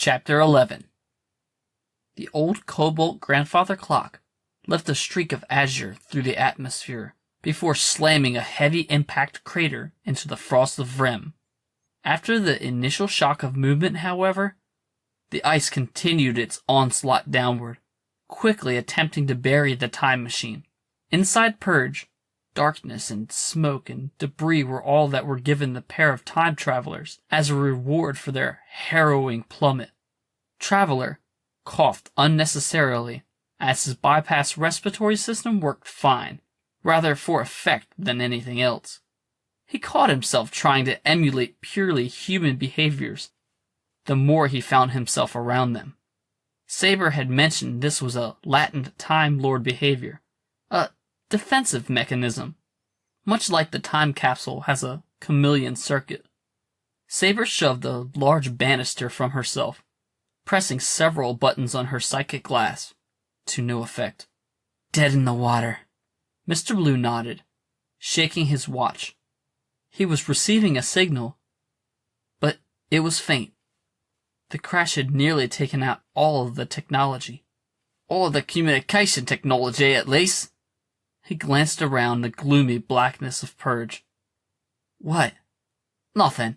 Chapter 11. The old cobalt grandfather clock left a streak of azure through the atmosphere before slamming a heavy impact crater into the frost of Vrem. After the initial shock of movement, however, the ice continued its onslaught downward, quickly attempting to bury the time machine. Inside Purge, darkness and smoke and debris were all that were given the pair of time travelers as a reward for their harrowing plummet. Traveler coughed unnecessarily, as his bypass respiratory system worked fine, rather for effect than anything else. He caught himself trying to emulate purely human behaviors the more he found himself around them. Saber had mentioned this was a latent Time Lord behavior, a defensive mechanism, much like the time capsule has a chameleon circuit. Saber shoved a large banister from herself, pressing several buttons on her psychic glass, to no effect. Dead in the water. Mr. Blue nodded, shaking his watch. He was receiving a signal, but it was faint. The crash had nearly taken out all of the technology. All of the communication technology, at least. He glanced around the gloomy blackness of Purge. What? Nothing.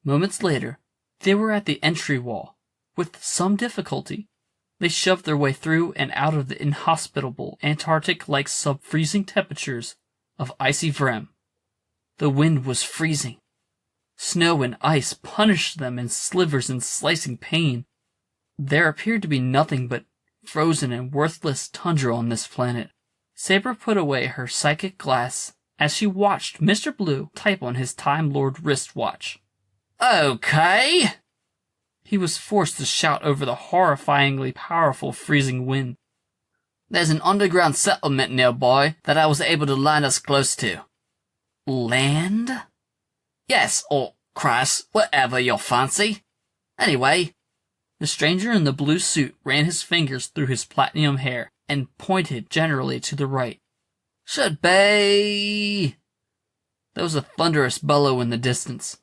Moments later, they were at the entry wall. With some difficulty, they shoved their way through and out of the inhospitable Antarctic-like sub-freezing temperatures of icy Vrem. The wind was freezing. Snow and ice punished them in slivers and slicing pain. There appeared to be nothing but frozen and worthless tundra on this planet. Saber put away her psychic glass as she watched Mr. Blue type on his Time Lord wristwatch. Okay! He was forced to shout over the horrifyingly powerful freezing wind. There's an underground settlement nearby that I was able to land us close to. Land? Yes, or crash, whatever your fancy. Anyway, the stranger in the blue suit ran his fingers through his platinum hair and pointed generally to the right. Should be... There was a thunderous bellow in the distance.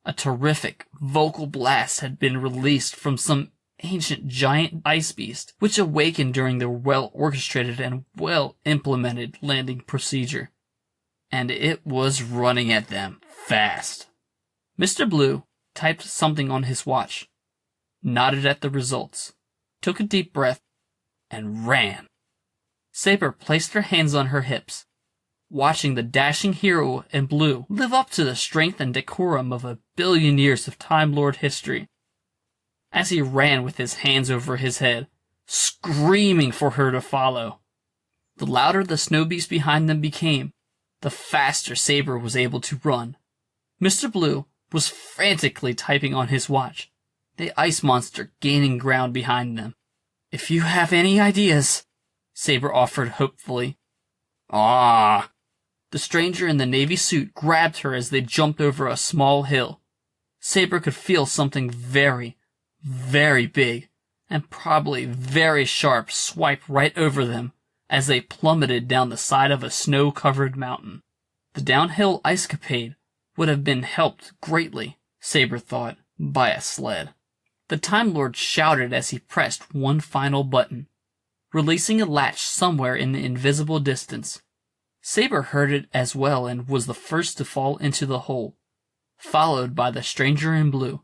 A terrific vocal blast had been released from some ancient giant ice beast, which awakened during the well-orchestrated and well-implemented landing procedure. And it was running at them fast. Mr. Blue typed something on his watch, nodded at the results, took a deep breath, and ran. Saber placed her hands on her hips, watching the dashing hero in blue live up to the strength and decorum of a billion years of Time Lord history. As he ran with his hands over his head, screaming for her to follow. The louder the snow beast behind them became, the faster Saber was able to run. Mr. Blue was frantically typing on his watch, the ice monster gaining ground behind them. If you have any ideas, Saber offered hopefully. Ah! The stranger in the navy suit grabbed her as they jumped over a small hill. Saber could feel something very, very big, and probably very sharp swipe right over them as they plummeted down the side of a snow-covered mountain. The downhill ice-capade would have been helped greatly, Saber thought, by a sled. The Time Lord shouted as he pressed one final button, releasing a latch somewhere in the invisible distance. Saber heard it as well and was the first to fall into the hole, followed by the stranger in blue,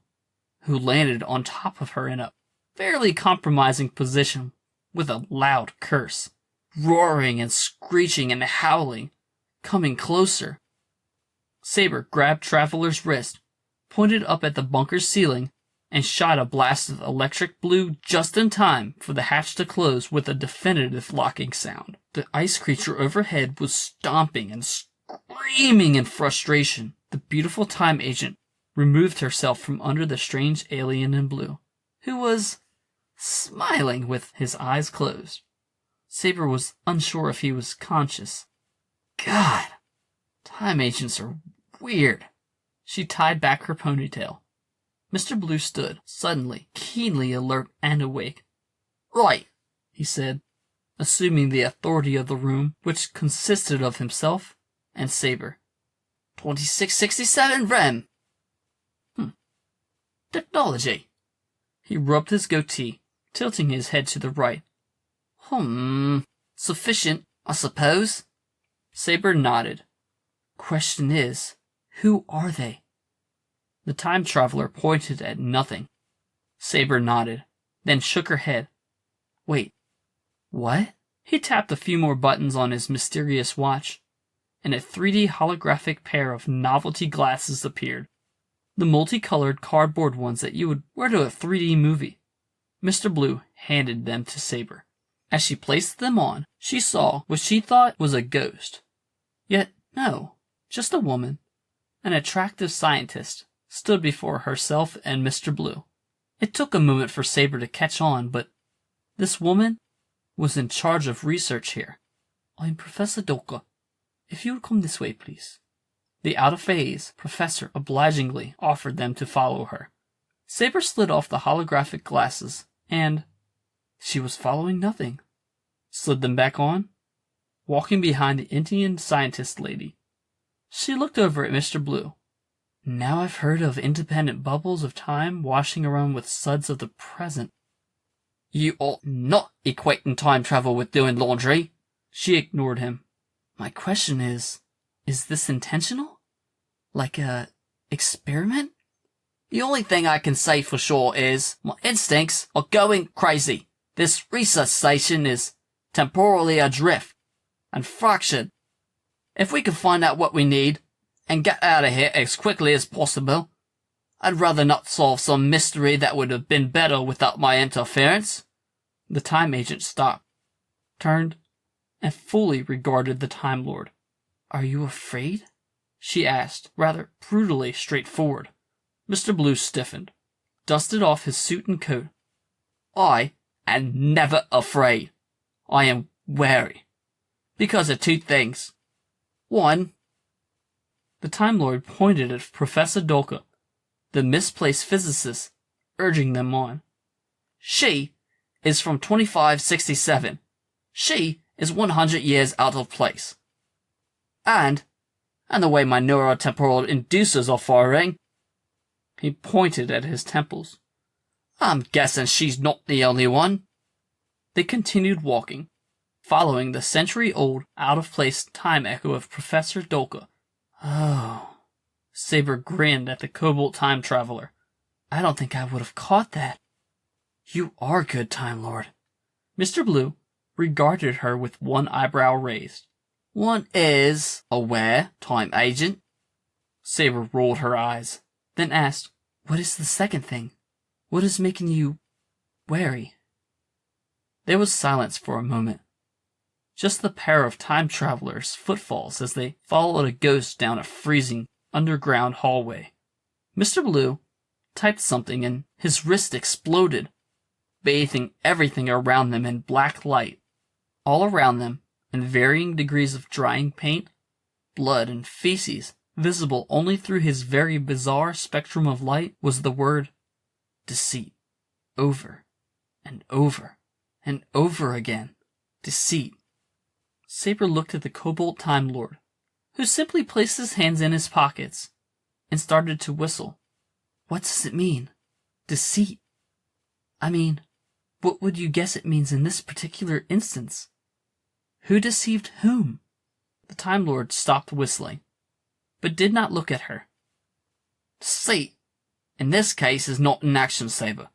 who landed on top of her in a fairly compromising position with a loud curse, roaring and screeching and howling, coming closer. Saber grabbed Traveler's wrist, pointed up at the bunker's ceiling, and shot a blast of electric blue just in time for the hatch to close with a definitive locking sound. The ice creature overhead was stomping and screaming in frustration. The beautiful time agent removed herself from under the strange alien in blue, who was smiling with his eyes closed. Saber was unsure if he was conscious. God, time agents are weird. She tied back her ponytail. Mr. Blue stood, suddenly, keenly alert and awake. Right, he said, assuming the authority of the room, which consisted of himself and Saber. 2667 Vrem. Technology. He rubbed his goatee, tilting his head to the right. Sufficient, I suppose. Saber nodded. Question is, who are they? The time traveler pointed at nothing. Saber nodded, then shook her head. Wait, what? He tapped a few more buttons on his mysterious watch, and a 3D holographic pair of novelty glasses appeared. The multicolored cardboard ones that you would wear to a 3D movie. Mr. Blue handed them to Saber. As she placed them on, she saw what she thought was a ghost. Yet no, just a woman, an attractive scientist, stood before herself and Mr. Blue. It took a moment for Saber to catch on, but this woman was in charge of research here. I'm Professor Dolka. If you would come this way, please. The out-of-phase professor obligingly offered them to follow her. Saber slid off the holographic glasses, and she was following nothing. Slid them back on, walking behind the Indian scientist lady. She looked over at Mr. Blue. Now I've heard of independent bubbles of time washing around with suds of the present. You ought not equating time travel with doing laundry. She ignored him. My question is this intentional? Like a experiment? The only thing I can say for sure is my instincts are going crazy. This research station is temporally adrift and fractured. If we can find out what we need and get out of here as quickly as possible, I'd rather not solve some mystery that would have been better without my interference. The time agent stopped, turned, and fully regarded the Time Lord. Are you afraid? She asked, rather brutally straightforward. Mr. Blue stiffened, dusted off his suit and coat. I am never afraid. I am wary. Because of two things. One, the Time Lord pointed at Professor Dolka, the misplaced physicist, urging them on. She is from 2567. She is 100 years out of place. And the way my neurotemporal inducers are firing. He pointed at his temples. I'm guessing she's not the only one. They continued walking, following the century-old, out-of-place time echo of Professor Dolka. Oh. Saber grinned at the Cobalt time traveler. I don't think I would have caught that. You are good, Time Lord. Mr. Blue regarded her with one eyebrow raised. One is aware, time agent. Saber rolled her eyes, then asked, what is the second thing? What is making you wary? There was silence for a moment. Just the pair of time travelers' footfalls as they followed a ghost down a freezing underground hallway. Mr. Blue typed something and his wrist exploded, bathing everything around them in black light. All around them, in varying degrees of drying paint, blood, and feces, visible only through his very bizarre spectrum of light, was the word deceit. Over and over and over again. Deceit. Saber looked at the Cobalt Time Lord, who simply placed his hands in his pockets and started to whistle. What does it mean? Deceit. I mean, what would you guess it means in this particular instance? Who deceived whom? The Time Lord stopped whistling, but did not look at her. Deceit, in this case, is not an action, Saber.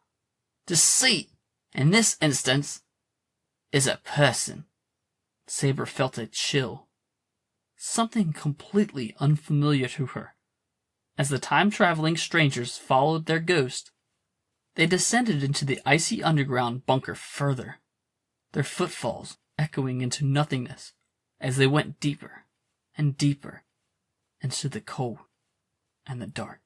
Deceit, in this instance, is a person. Saber felt a chill, something completely unfamiliar to her. As the time-traveling strangers followed their ghost, they descended into the icy underground bunker further, their footfalls echoing into nothingness as they went deeper and deeper into the cold and the dark.